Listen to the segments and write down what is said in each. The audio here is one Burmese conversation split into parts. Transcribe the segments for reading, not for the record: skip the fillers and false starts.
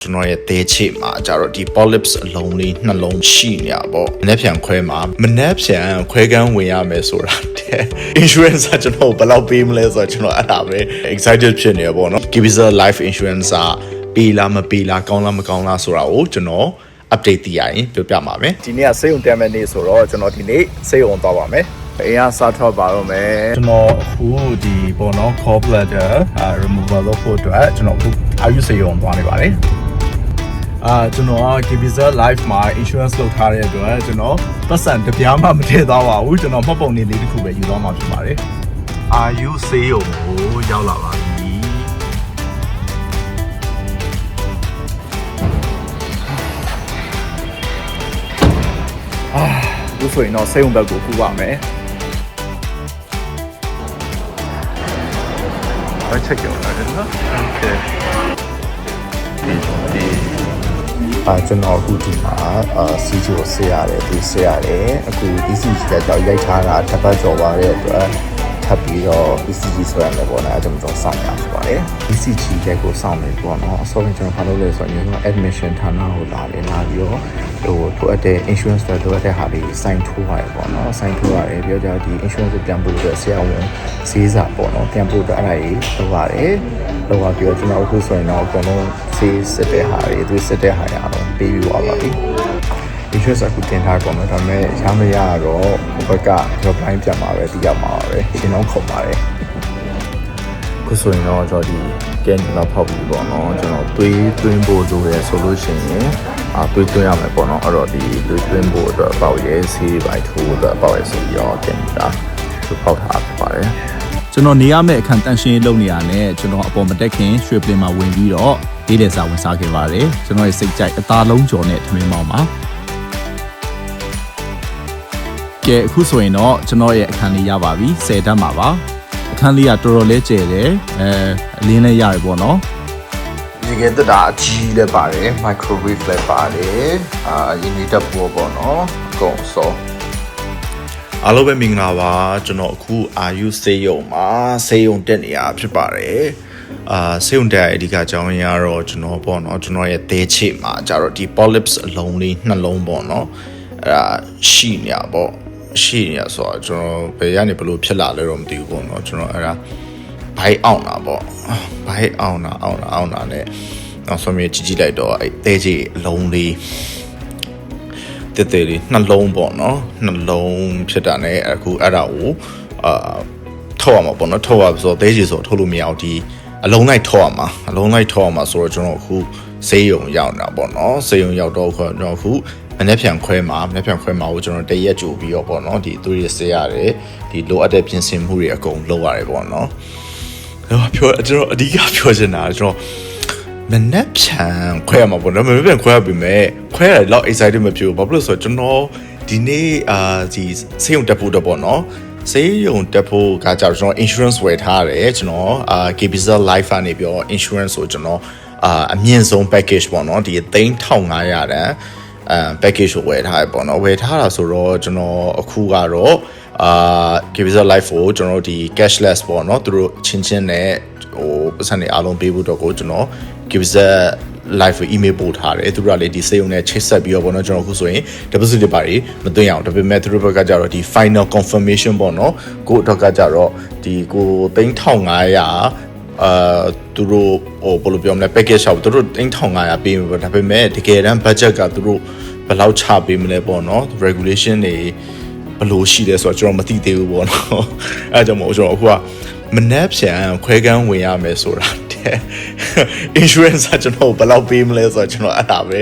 ကျွန်တော်ရဲ့သေးချေမှာကြတော့ဒီ polyps အလုံးလေးနှလုံးရှိနေရပေါ့မနှက်ပြန်ခွဲမှာမနှက်ပြန်ခွဲကန်းဝင်ရမယ်ဆိုတာတဲ့ insurance ကကျွန်တော်ဘယ်လောက်ပေးမလဲဆိုတော့ကျွန်တော်အဲ့ဒါပဲ excited ဖြစ်နေရပေါ့နော် Gibiza life insurance ကပေးလားမပေးလားကောင်းလားမကောင်းလားဆိုတာကိုကျွန်တော် update သိရရင်ပြောပြပါမယ်ဒီနေ့ကစေယုံတက်မဲ့နေ့ဆိုတော့ကျွန်တော်ဒီနေ့စေယုံသွားပါမယ်အရင်စားထွက်ပါတော့မယ်ကျွန်တော်အခုဒီပေါ့နော် core bladder removal လုပ်ဖို့အတွက်ကျွန်တော်အခုအာယူစေယုံသွားနေပါတယ်ကျွန်တော်က Gibiza life မှာ insurance လုပ်ထားတဲ့အတွက်ကျွန်တော်ပတ်စံတစ်ပြားမှမထည့်သွားပါဘူးကျွန်တော်မှတ်ပုံနေလေးတစ်ခုပဲယူသွားမှာဖြစ်ပါတယ်အာယူစေယုံကိုရောက်လာပါပြီဒီဆိုရင်တော့စေယုံဘက်ကိုကူပါမယ်check your order နော် okay ကျွန်တော်အခုဒီမှာCG ကိုဆေးရတယ်ဒီဆေးရတယ်အခု ECG ကတော့ရိုက်ထားတာတစ်ပတ်ကျော်ပါတဲ့အတွက်ထပ်ပြီးတော့ ECG ဆိုရမယ်ပေါ့နော်အဲကြောင့်ကျွန်တော်စောင့်ရဖြစ်ပါတယ် ECG တဲ့ကိုစောင့်နေပေါ့နော်အစောပိုင်းကျွန်တော်ဘာလုပ်လဲဆိုတော့ admission ဌာနကိုလာတယ်လာပြီးတော့ထိုအပ်တဲ့ insurance တွေလိုအပ်တဲ့ဟာတွေ sign ထိုးရတယ်ပေါ့နော် sign ထိုးရတယ်ပြီးတော့ဒီ insurance ကိုပြန်ပို့အတွက်ဆရာဝန်ဈေးစာပေါ့နော်ပြန်ပို့အတွက်အဲ့ဒါကြီးလုပ်ရတယ်လုပ်ရပြီးတော့ကျွန်တော်အခုဆိုရင်တော့အကုန်လုံးဈေးစစ်တဲ့ဟာတွေသူစစ်တဲ့ဟာတွေအားလုံးပေးပြီးသွားပါပြီ insurance အခုတင်ထားပေါ့နော်ဒါပေမဲ့ရမရတော့ဘက်က job line ပြန်มาပဲသိရမှာပဲရှင်းတော့ခုံပါတယ်ခုဆိုရင်တော့ကျွန်တော်ဒီကဲနေတော့ဖောက်ပြီးပေါ့နော်ကျွန်တော်သွေးသွင်းဖို့လိုရဲဆိုလို့ရှိရင်သွေးသွင်းရမယ်ပေါ့နော်အဲ့တော့ဒီသွေးသွင်းဖို့အတွက်ပေါက်ရဲဆေးပိုင်းထိုးအတွက်ပေါက်ရဲဆိုပြီးတော့တင်တာသူပေါက်ထားဖြစ်ပါတယ်ကျွန်တော်နေရမယ့်အခန်းတန်ရှင်းလုပ်နေရတဲ့ကျွန်တော်အပေါ်မတက်ခင်ရွှေပလင်မှာဝင်ပြီးတော့ဒေးတဲ့စာဝင်စားခဲ့ပါတယ်ကျွန်တော်ရဲ့စိတ်ကြိုက်အသားလုံးကျော်နဲ့ထမင်းမောင်းပါကဲအခုဆိုရင်တော့ကျွန်တော်ရဲ့အခန်းလေးရပါပြီ10တက်မှာပါအခန်းလေးကတော်တော်လေးကျယ်တယ်အလင်းလေးရတယ်ပေါ့နော်ဒီကတဒါအကြီးလည်းပါတယ် microwave လည်းပါတယ်ရင်းနေတဲ့ပေါ့နော်အကုန်စောအားလုံးပဲမင်္ဂလာပါကျွန်တော်အခုအာယူစေယုံမှာစေယုံတက်နေရဖြစ်ပါတယ်စေယုံတက်ရဲ့အဓိကအကြောင်းရင်းကတော့ကျွန်တော်ပေါ့နော်ကျွန်တော်ရဲ့သေးချေမှာကြတော့ဒီ polyps အလုံးလေးနှလုံးပေါ့နော်အဲ့ဒါရှိနေရပေါ့ရှိနေရဆိုတော့ကျွန်တော်ဘယ်ကနေဘလို့ဖြစ်လာလဲတော့မသိဘူးပေါ့နော်ကျွန်တော်အဲ့ဒါဘိုက်အောင်တာပေါ့ဘိုက်အောင်တာနဲ့နောက်ဆုံးမြကြည့်လိုက်တော့အဲ့သေးချေအလုံးလေးတဲလေးနှလုံးပေါ့နော်နှလုံးဖြစ်တာ ਨੇ အခုအဲ့ဒါကိုထုတ်ရမှာပေါ့နော်ထုတ်ရဆိုတော့သေးချေဆိုထုတ်လို့မရအောင်ဒီအလုံးလိုက်ထုတ်ရမှာဆိုတော့ကျွန်တော်အခုဆေးရုံရောက်နေတာပေါ့နော်ဆေးရုံရောက်တော့ကျွန်တော်အခုမနှက်ပြန်ခွဲမှာကိုကျွန်တော်တရက်ကြိုပြီးတော့ပေါ့နော်ဒီသူတွေဆေးရတယ်ဒီလိုအပ်တဲ့ပြင်ဆင်မှုတွေအကုန်လုပ်ရတယ်ပေါ့နော်ကျွန်တော်အဓိကပြောချင်တာကျွန်တော်မနှက်ပြန်ခွဲရမှာပေါ့နော်မနှက်ပြန်ခွဲရပြီမဲ့ခွဲရတော့ excited မဖြစ်ဘူးဘာဖြစ်လို့ဆိုတော့ကျွန်တော်ဒီနေ့ဒီဆေးရုံတက်ဖို့တော့ပေါ့နော်ဆေးရုံတက်ဖို့ကကြတော့ကျွန်တော် insurance ဝယ်ထားတယ်ကျွန်တော်Gibiza life ကနေပြီးတော့ insurance ကိုကျွန်တော်အမြင့်ဆုံး package ပေါ့နော်ဒီ3500တန်းpackage ကိုဝယ်ထားရပေါ့နော်ဝယ်ထားတာဆိုတော့ကျွန်တော်အခုကတော့Gibiza life ကိုကျွန်တော်ဒီ cashless ပေါ့နော်သူတို့ချင်းနဲ့ဟိုပတ်စံတွေအားလုံးပေးဖို့တော့ကိုကျွန်တော် Gibiza live email ပို့ထားတယ်သူတို့ကလေဒီစေယုံနဲ့ချိတ်ဆက်ပြီးတော့ပေါ့နော်ကျွန်တော်အခုဆိုရင် deposit တွေပါမသွင်းအောင်ဒါပေမဲ့သူတို့ဘက်ကကြတော့ဒီ final confirmation ပေါ့နော်ကိုအတွက်ကကြတော့ဒီကို3500သူတို့ဟိုဘယ်လိုပြောမလဲ package ရှောက်သူတို့3500ပေးမှာပေါ့ဒါပေမဲ့တကယ်တမ်း budget ကသူတို့ဘယ်လောက်ချပေးမလဲပေါ့နော် regulation တွေဘယ်လိုရှိလဲဆိုတော့ကျွန်တော်မသိသေးဘူးပေါ့နော်အဲကြောင့်မို့ကျွန်တော်အခုကမနှက်ပြန်ခွဲကန်းဝင်ရမယ်ဆိုတာinsurance ကကျွန်တော်ဘယ်လောက်ပေးမလဲဆိုတော့ကျွန်တော်အဲ့ဒါပဲ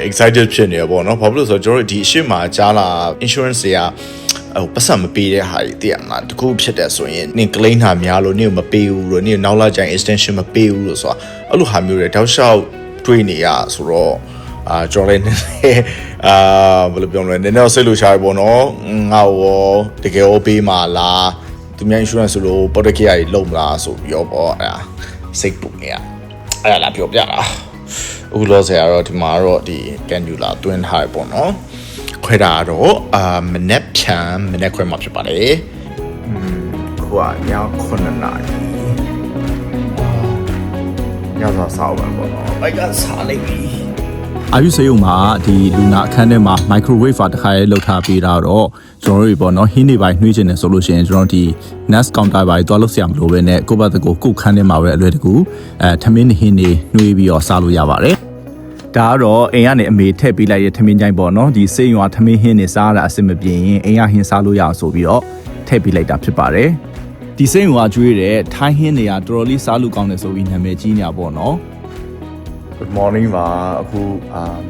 excited ဖြစ်နေရပေါ့နော်ဘာဖြစ်လို့ဆိုတော့ကျွန်တော်ဒီအရှိမကြားလာ insurance တွေကပတ်စံမပေးတဲ့ဟာတွေသိရမလားတခုဖြစ်တယ်ဆိုရင်နင် claim တာများလို့နင်မပေးဘူးလို့နင်နောက်လာကျရင် extension မပေးဘူးလို့ဆိုတာအဲ့လိုဟာမျိုးတွေတောက်လျှောက်တွေးနေရဆိုတော့ကျွန်တော်လည်းဘယ်လိုပြောမလဲနည်းနည်းစိတ်လို့ရှားပေါ့နော်ငါ့ရောတကယ်ရောပေးမှာလားသူများ insurance လို့ပေါ်တကယ်ကြီးလုံးမလားဆိုပြီးတော့ပေါ့အဲ့ဒါစိတ်ပူနေရအဲ့ဒါလာပြောပြတာအခုလောဆယ်ကတော့ဒီမှာတော့ဒီ cannula တွင်းထားရပေါ့နော်ခွဲတာတော့မနက်ခွဲမှာဖြစ်ပါတယ်ခွာည9နာရီ ညစာစားအောင်ပေါ့နော်ဘိုက်ကစားလိုက်ပြီအာယူစေယုံမှာဒီလူနာအခန်းထဲမှာ microwave တစ်ခါလေးလှုပ်ထားပေးတာတော့ကျွန်တော်တို့ပေါ့နော်ဟင်းနေပိုင်းနှွှေးခြင်းနဲ့ဆိုလို့ရှိရင်ကျွန်တော်ဒီ nest counter ပိုင်းသွားလို့ဆရာမလို့ပဲနဲ့ကိုယ့်ဘက်ကိုကုတ်ခန်းထဲမှာပဲအလွယ်တကူထမင်းဟင်းနေနှွှေးပြီးတော့စားလို့ရပါတယ်ဒါကတော့အိမ်ကနေအမေထည့်ပေးလိုက်တဲ့ထမင်းကြိုင်ပေါ့နော်ဒီစေယုံကထမင်းဟင်းနေစားရတာအဆင်မပြေရင်အိမ်ကဟင်းစားလို့ရအောင်ဆိုပြီးတော့ထည့်ပေးလိုက်တာဖြစ်ပါတယ်ဒီစေယုံကကျွေးတဲ့ထိုင်းဟင်းတွေကတော်တော်လေးစားလို့ကောင်းတယ်ဆိုပြီးနာမည်ကြီးနေတာပေါ့နော်Good morning ပါအခု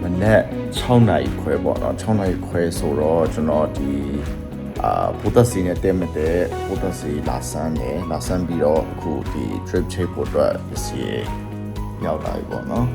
မနက်6နာရီခွဲပေါ့နော်6နာရီခွဲဆိုတော့ကျွန်တော်ဒီပိုတက်စီနဲ့တဲမတဲ့ပိုတက်စီလာဆန်းပြီးတော့အခုဒီ trip ချိတ်ဖို့အတွက်စီရောက်လာပြီပေါ့နော်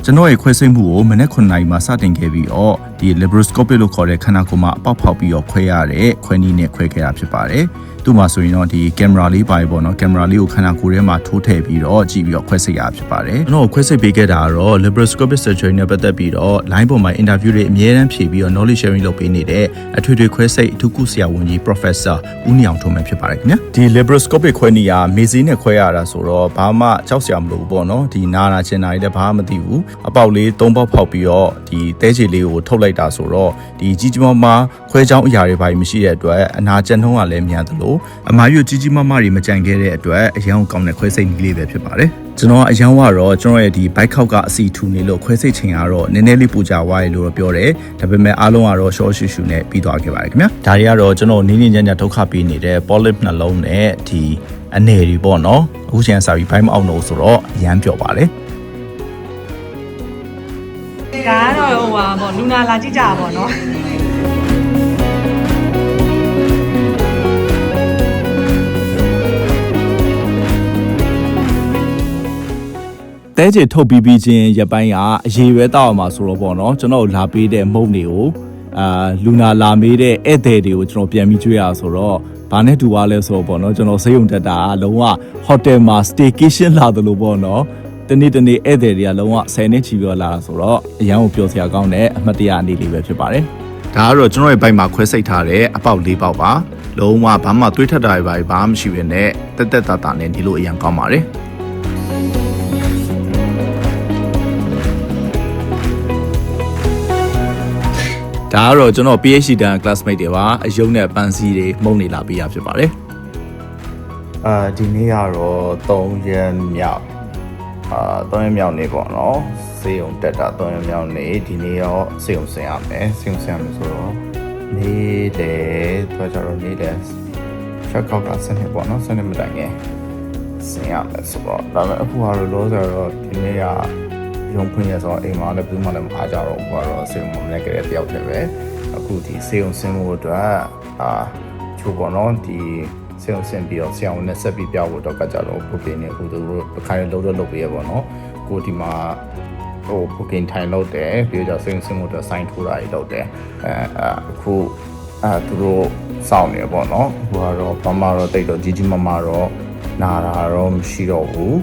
ကျွန်တော်ရဲ့ခွဲစိတ်မှုကိုမနက်9နာရီမှာစတင်ခဲ့ပြီးတော့ဒီ laparoscopic လို့ခေါ်တဲ့ခန္ဓာကိုယ်မှာအပေါက်ဖောက်ပြီးတော့ခွဲရတဲ့ခွဲနည်းနဲ့ခွဲခဲ့တာဖြစ်ပါတယ်သူ့မှာဆိုရင်တော့ဒီကင်မရာလေးပါပေါ့နော်ကင်မရာလေးကိုခန္ဓာကိုယ်ထဲမှာထိုးထည့်ပြီးတော့ကြည့်ပြီးတော့ခွဲစိတ်ရဖြစ်ပါတယ်ကျွန်တော်ခွဲစိတ်ပေးခဲ့တာကတော့ laparoscopic surgery နဲ့ပတ်သက်ပြီးတော့ line ပေါ်မှာ interview တွေအများအားဖြင့်ပြီးတော့ knowledge sharing လုပ်ပေးနေတဲ့အထွေထွေခွဲစိတ်အထူးကုဆရာဝန်ကြီး Professor ဦးနေအောင်ထွန်းပဲဖြစ်ပါတယ်ခင်ဗျာဒီ laparoscopic ခွဲနည်းကမေဇီးနဲ့ခွဲရတာဆိုတော့ဘာမှကြောက်စရာမလိုဘူးပေါ့နော်ဒီနာချင်တာတွေလည်းဘာမှမသိဘူးအပေါက်လေး3ပေါက်ဖောက်ပြီးတော့ဒီသဲခြေလေးကိုထုတ်လိုက်တာဆိုတော့ဒီကြီးကြီးမားမားခွဲချောင်းအရာတွေဘာမှမရှိတဲ့အတွက်အနာကျဉ်နှုံးကလည်းမြန်သလိုအမားရွကြီးကြီးမားမားတွေမကြံခဲ့တဲ့အတွက်အရန်ကောင်းတဲ့ခွဲစိတ်နည်းလေးပဲဖြစ်ပါတယ်ကျွန်တော်အရန်ကတော့ကျွန်တော်ရဲ့ဒီဘိုက်ခောက်ကအစီထူနေလို့ခွဲစိတ်ချိန်ကတော့နည်းနည်းလေးပူကြွားရလို့တော့ပြောတယ်ဒါပေမဲ့အားလုံးကတော့ရှော့ရှူရှူနဲ့ပြီးသွားခဲ့ပါတယ်ခင်ဗျာဒါတွေကတော့ကျွန်တော်နင်းနင်းကြမ်းကြမ်းဒုက္ခပေးနေတဲ့ polyp နှလုံးနဲ့ဒီအနေတွေပေါ့နော်အခုချိန်စာပြီးဘိုင်းမအောင်လို့ဆိုတော့အရန်ပျော်ပါတယ်ဒါကတော့ဟိုပါပေါ့လူနာလာကြည့်ကြပါပေါ့နော်တဲချေထုတ်ပြီးချင်းရပိုင်းကအရေးပဲတောက်အောင်မှာဆိုတော့ပေါ့နော်ကျွန်တော်လာပေးတဲ့မုံတွေကိုလူနာလာမေးတဲ့ဧည့်သည်တွေကိုကျွန်တော်ပြန်ပြီးကြွေးရဆိုတော့ဘာနဲ့တူပါလဲဆိုတော့ပေါ့နော်ကျွန်တော်စေယုံတက်တာလုံးဝဟိုတယ်မှာ staycation လာတယ်လို့ပေါ့နော်တနေ့ဧည့်သည်တွေကလုံးဝ10နှစ်ချီပြီးလာတာဆိုတော့အရန်ကိုပျော်စရာကောင်းတဲ့အမှတ်တရအနေလေးပဲဖြစ်ပါတယ်ဒါကတော့ကျွန်တော်ရဲ့ဘိုက်မှာခွဲစိတ်ထားတဲ့အပေါက်၄ပေါက်ပါလုံးဝဘာမှသွေးထက်တာတွေဘာမှမရှိဘဲနဲ့တက်တက်တာတာနဲ့ဒီလိုအရန်ကောင်းပါတယ်ဒါကတော့ကျွန်တော် PhD တန်း classmate တွေပါအယုံနဲ့ပန်းစည်းတွေမှုန့်နေလာပေးရဖြစ်ပါတယ်ဒီနေ့ကတော့3ရက်မြောက်3ရက်မြောက်နေပေါ့နော်စေုံတက်တာ3ရက်မြောက်နေဒီနေ့ရောစေုံဆင်ရမယ်ဆိုတော့နေ့တယ်တော့ကျတော့နေ့တယ်ချက်ကောက်ကဆင်နေပေါ့နော်ဆင်နေမတိုင်ခင်ဆင်ရမယ်ဆိုတော့ဒါပေမဲ့အခုကတော့လောဆယ်တော့ဒီနေ့ကရုံဖွင့်ရဆိုတော့အိမ်မှာလည်းဘူးမှလည်းမအားကြတော့ဘူးကတော့စေုံမနဲ့ကြတဲ့တယောက်တည်းပဲအခုဒီစေုံဆင်ဖို့အတွက်ချိုးပေါ့နော်ဒီစေုံဆင်ပြီးတော့ဆရာဝန်နဲ့ဆက်ပြီးပြဖို့တော့ကကြတော့ booking နဲ့အခုတို့တစ်ခါလေးလုပ်ပေးရပေါ့နော်ကိုဒီမှာbooking ထိုင်လုပ်တယ်ပြီးတော့စေုံဆင်ဖို့အတွက် sign ထိုးတာကြီးလုပ်တယ်အခုသူတို့စောင့်နေပေါ့နော်ဟိုကတော့ဘာမှတော့တိတ်တော့ကြီးမားတော့နာတာတော့မရှိတော့ဘူး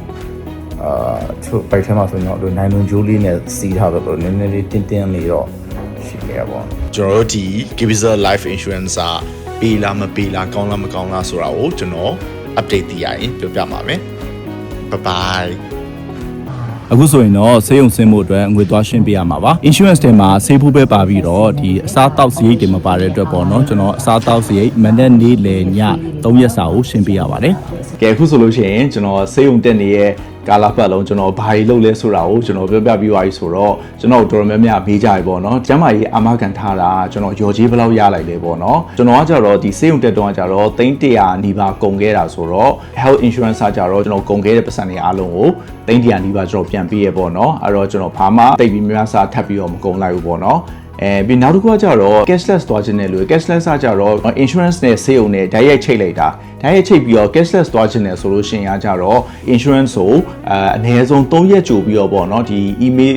သူပိုက်ထဲမှာဆိုရင်တော့နိုင်လွန်ဂျိုးလေးနဲ့စီးထားတော့နည်းနည်းလေးတင်းလေးတော့ရှိနေရပါတော့ကျွန်တော်တို့ဒီ Giza Life Insurance ပေးလားမပေးလားကောင်းလားမကောင်းလားဆိုတာကိုကျွန်တော် update သိရရင်ပြောပြပါမယ် Bye bye အခုဆိုရင်တော့ဆေးရုံဆင်းဖို့အတွက်ငွေသွားရှင်းပေးရမှာပါ insurance တွေမှာဆေးဖို့ပဲပါပြီးတော့ဒီအစားတောက်စရိတ်တွေမပါတဲ့အတွက်ပေါ့နော်ကျွန်တော်အစားတောက်စရိတ်မနေ့နေ့လယ်ည3ရက်စာကိုရှင်းပေးရပါတယ်ကဲအခုဆိုလို့ရှိရင်ကျွန်တော်ဆေးရုံတက်နေရဲ့ကာလာပတ်လုံးကျွန်တော်ဘာကြီးလုပ်လဲဆိုတာကိုကျွန်တော်ပြောပြပြီးသွားပြီဆိုတော့ကျွန်တော်တော်တော်များများမေးကြရပေါ့နော်ကျမ်းမာရေးအာမခံထားတာကျွန်တော်ရော်ကြီးဘယ်လောက်ရလိုက်လဲပေါ့နော်ကျွန်တော်ကကြတော့ဒီဆေးရုံတက်တော့ကကြတော့300နီးပါးကုန်ခဲ့တာဆိုတော့ health insurance ကကြတော့ကျွန်တော်ကုန်ခဲ့တဲ့ပတ်စံတွေအားလုံးကို300နီးပါးကျွန်တော်ပြန်ပေးရပေါ့နော်အဲ့တော့ကျွန်တော်ဘာမှတိတ်ပြီးများစားထပ်ပြီးတော့မကုန်လိုက်ဘူးပေါ့နော်ပြီးနောက်တစ်ခုကကြတော့ cashless သွားခြင်းနဲ့လို့ cashless ကကြတော့ insurance နဲ့ဆေးရုံနဲ့ဓာတ်ရိုက်ချိတ်လိုက်တာဓာတ်ရိုက်ချိတ်ပြီးတော့ cashless သွားခြင်းနဲ့ဆိုလို့ရှိရင်ကကြတော့ insurance ကိုအနည်းဆုံး3ရက်ကြိုပြီးတော့ပေါ့နော်ဒီ email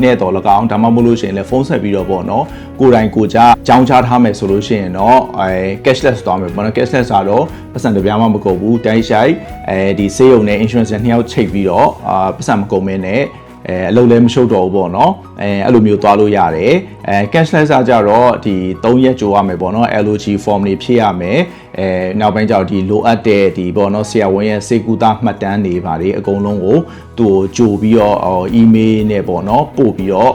နဲ့တော့၎င်းဒါမှမဟုတ်လို့ရှိရင်လည်းဖုန်းဆက်ပြီးတော့ပေါ့နော်ကိုယ်တိုင်ကိုကြကြောင်းချထားမယ်ဆိုလို့ရှိရင်တော့cashless သွားမယ်ပေါ့နော် cashless ကတော့ပတ်စံတစ်ပြားမှမကုန်ဘူးတိုင်းရှိုက်ဒီဆေးရုံနဲ့ insurance နဲ့နှစ်ယောက်ချိတ်ပြီးတော့ပတ်စံမကုန်မင်းနဲ့ အလုပ်လည်းမရှုပ်တော့ဘူးပေါ့နော်အဲ့လိုမျိုးသွားလို့ရတယ်cashless ကြတော့ဒီ3ရက်ကြိုရမယ်ပေါ့နော် LOG form တွေဖြည့်ရမယ်နောက်ပိုင်းကျတော့ဒီလိုအပ်တဲ့ဒီပေါ့နော်ဆရာဝန်ရဲ့စေကူတာမှတ်တမ်းတွေပါတယ်အကုန်လုံးကိုသူ့ကိုကြိုပြီးတော့ email နဲ့ပေါ့နော်ပို့ပြီးတော့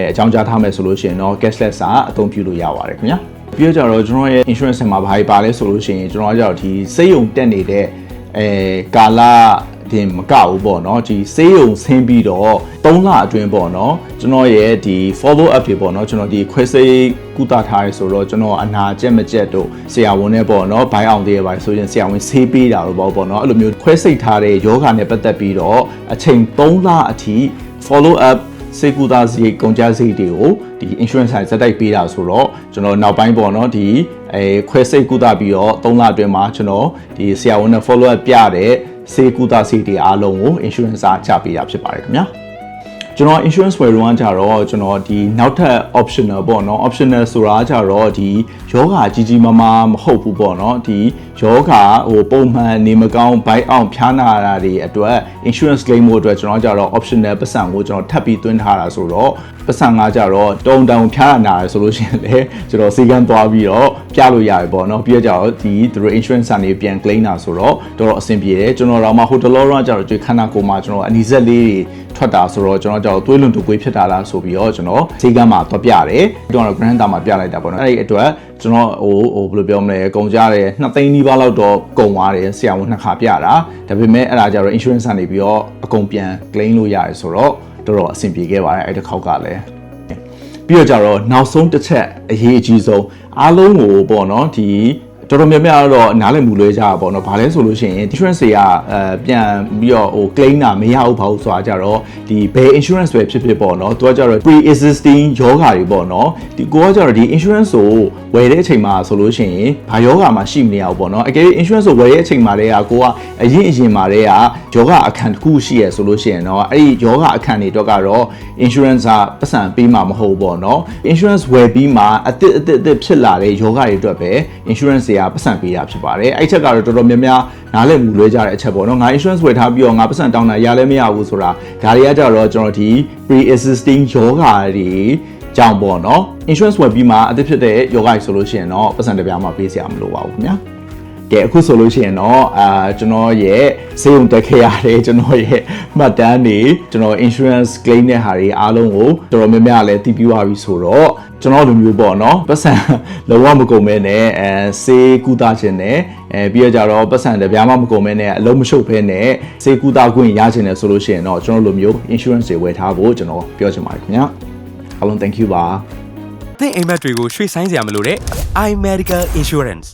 အကြောင်းကြားထားမယ်ဆိုလို့ရှိရင်တော့ cashless အသုံးပြုလို့ရပါတယ်ခင်ဗျာပြီးတော့ကျတော့ကျွန်တော်ရဲ့ insurance မှာဘာပါလဲဆိုလို့ရှိရင်ကျွန်တော်ကကျတော့ဒီစိတ်ယုံတက်နေတဲ့ကာလဒီမကဘူးပေါ့နော်ဒီစေးရုံဆင်းပြီးတော့3လအတွင်းပေါ့နော်ကျွန်တော်ရဲ့ဒီ follow up တွေပေါ့နော်ကျွန်တော်ဒီခွဲစိတ်ကုသထားရဲဆိုတော့ကျွန်တော်အနာကျက်မကျက်တို့ဆရာဝန်နဲ့ပေါ့နော်ဘိုင်းအောင်သေးရပါဆိုရင်ဆရာဝန်ဆေးပေးတာတော့ပေါ့နော်အဲ့လိုမျိုးခွဲစိတ်ထားတဲ့ယောဂနဲ့ပတ်သက်ပြီးတော့အချိန်3လအထိ follow up စေကူတာစီကုန်ကြစိတ်တွေကိုဒီ insurance ဆိုင်စက်တိုက်ပေးတာဆိုတော့ကျွန်တော်နောက်ပိုင်းပေါ့နော်ဒီခွဲစိတ်ကုသပြီးတော့3လအတွင်းမှာကျွန်တော်ဒီဆရာဝန်နဲ့ follow up ပြတဲ့စေကူတာစီတွေအားလုံးကို insurance ချပေးတာဖြစ်ပါတယ်ခင်ဗျာကျွန်တော် insurance ဝယ်လို့ကြတော့ကျွန်တော်ဒီနောက်ထပ် optional ပေါ့နော် optional ဆိုတာကြတော့ဒီယောဂကြီးကြီးမားမားမဟုတ်ဘူးပေါ့နော်ဒီယောဂပုံမှန်နေမကောင်းဘိုက်အောင်ဖျားနာတာတွေအတွက် insurance claim ဖို့အတွက်ကျွန်တော်ကြတော့ optional ပတ်စံကိုကျွန်တော်ထပ်ပြီးသွင်းထားတာဆိုတော့ပတ်စံကကြတော့တုံတောင်ဖျားနာတယ်ဆိုလို့ရှိရင်လည်းကျွန်တော်စေကန်းသွားပြီးတော့ပြလို့ရတယ်ပေါ့နော်ပြီးတော့ကြတော့ဒီသူတို့ insurance ကနေပြန် claim တာဆိုတော့တော်တော်အဆင်ပြေတယ်ကျွန်တော်တော့မှ hotel lounge ကြတော့ကျွေးခန္ဓာကိုယ်မှာကျွန်တော်အနီးစက်လေးတွေထွက်တာဆိုတော့ကျွန်တော်ကြောက်သွေးလွန်တူကွေးဖြစ်တာလားဆိုပြီးတော့ကျွန်တော်ဈေးကမ်းမှာတော့ပြတယ်ကျွန်တော် grand တာမှာပြလိုက်တာပေါ့နော်အဲ့ဒီအတွက်ကျွန်တော်ဘယ်လိုပြောမလဲကုန်ကြတယ်2သိန်းနီးပါးလောက်တော့ကုန်သွားတယ်ဆရာဝန်2ခါပြတာဒါပေမဲ့အဲ့ဒါကြတော့ insurance ကနေပြီးတော့အကုန်ပြန် claim လို့ရတယ်ဆိုတော့တော်တော်အဆင်ပြေခဲ့ပါတယ်အဲ့တစ်ခေါက်ကလည်းပြီးတော့ကြတော့နောက်ဆုံးတစ်ချက်အရေးအကြီးဆုံးအားလုံးကိုပေါ့နော်ဒီတော်တော်များများတော့နားလည်မှုလွဲကြတာပေါ့နော်။ဘာလဲဆိုလို့ရှိရင် insurance တွေကပြန်ပြီးတော့claim တာမရဘူးဘာလို့ဆိုတာကြတော့ဒီဘယ် insurance ပဲဖြစ်ဖြစ်ပေါ့နော်။သူကကြတော့ pre-existing ယောဂါတွေပေါ့နော်။ဒီကိုကကြတော့ဒီ insurance ကိုဝယ်တဲ့အချိန်မှာဆိုလို့ရှိရင်ဘာယောဂါမှရှိမနေအောင်ပေါ့နော်။အကယ်၍ insurance ကိုဝယ်တဲ့အချိန်မှာတည်းကကိုကအရင်မှာတည်းကယောဂါအခန်းတစ်ခုရှိရဆိုလို့ရှိရင်တော့အဲ့ဒီယောဂါအခန်းတွေတော့ကတော့ insurance ကပတ်စံပေးမှာမဟုတ်ပေါ့နော်။ insurance ဝယ်ပြီးမှအသစ်ဖြစ်လာတဲ့ယောဂါတွေအတွက်ပဲ insurance ပတ်စံပေးတာဖြစ်ပါတယ်အဲ့ချက်ကတော့တော်တော်များများနားလည်မှုလွဲကြတဲ့အချက်ပေါ့နော်ငါ insurance ဝယ်ထားပြီးတော့ငါပတ်စံတောင်းတာရလည်းမရဘူးဆိုတာဒါတွေကကြတော့ကျွန်တော်ဒီ pre-existing ယောဂါတွေကြောင့်ပေါ့နော် insurance ဝယ်ပြီးမှအသစ်ဖြစ်တဲ့ယောဂါတွေဆိုလို့ရှိရင်တော့ပတ်စံတစ်ပြားမှပေးစရာမလိုပါဘူးခင်ဗျာကဲအခုဆိုလို့ရှိရင်တော့ကျွန်တော်ရဲ့စေုံတက်ခဲ့ရတယ်ကျွန်တော်ရဲ့မှတ်တမ်းတွေကျွန်တော် insurance claim တဲ့ဟာတွေအားလုံးကိုတော်တော်များများလည်းသိပြီးသွားပြီဆိုတော့ကျွန်တော်လိုမျိုးပေါ့နော်ပတ်စံလုံးဝမကုန်မဲနဲ့စေးကူတာခြင်းနဲ့ပြီးတော့ကြတော့ပတ်စံတစ်ပြားမှမကုန်မဲနဲ့အလုံးမရှုပ်ဖဲနဲ့စေးကူတာခွင့်ရခြင်းနဲ့ဆိုလို့ရှိရင်တော့ကျွန်တော်လိုမျိုး insurance တွေဝယ်ထားဖို့ကျွန်တော်ပြောချင်ပါတယ်ခင်ဗျာအားလုံး thank you ပါသင်အိမ်မက်တွေကိုရွှေ့ဆိုင်းစရာမလိုတဲ့ iMedical Insurance